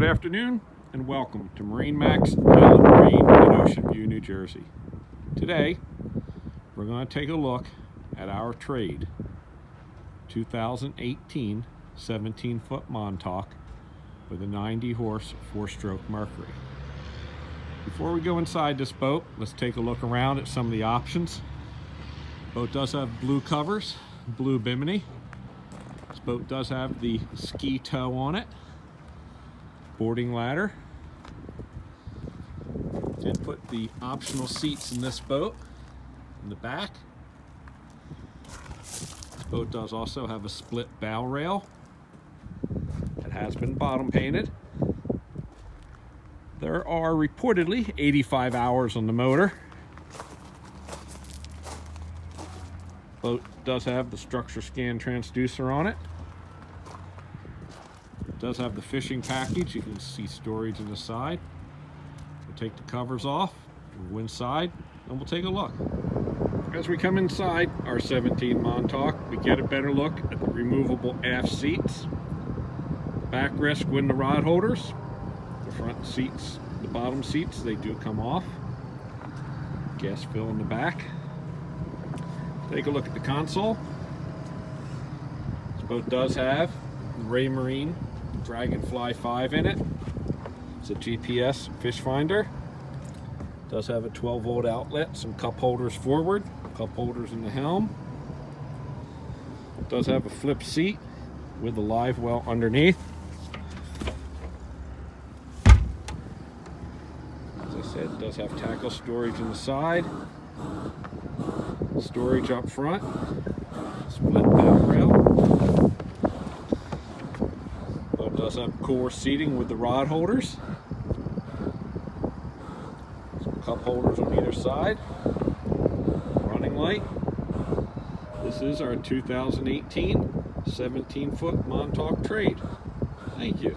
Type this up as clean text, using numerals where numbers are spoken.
Good afternoon and welcome to MarineMax Island Marine in Ocean View, New Jersey. Today we're going to take a look at our trade 2018 17-foot Montauk with a 90-horse 4-stroke Mercury. Before we go inside this boat, let's take a look around at some of the options. The boat does have blue covers, blue bimini. This boat does have the ski tow on it. Boarding ladder. Did put the optional seats in this boat in the back. This boat does also have a split bow rail. It has been bottom painted. There are reportedly 85 hours on the motor. Boat does have the structure scan transducer on it. Does have the fishing package. You can see storage on the side. We'll take the covers off, we'll go inside, and we'll take a look. As we come inside our 17 Montauk, we get a better look at the removable aft seats. Backrest window rod holders. The front seats, the bottom seats, they do come off. Gas fill in the back. Take a look at the console. This boat does have the Ray Marine Dragonfly 5 in it. It's a GPS fish finder. Does have a 12-volt outlet, some cup holders forward, cup holders in the helm. Does have a flip seat with a live well underneath. As I said, it does have tackle storage in the side, storage up front, split bow rail. Does have core seating with the rod holders. Some cup holders on either side. Running light. This is our 2018 17-foot Montauk trade. Thank you.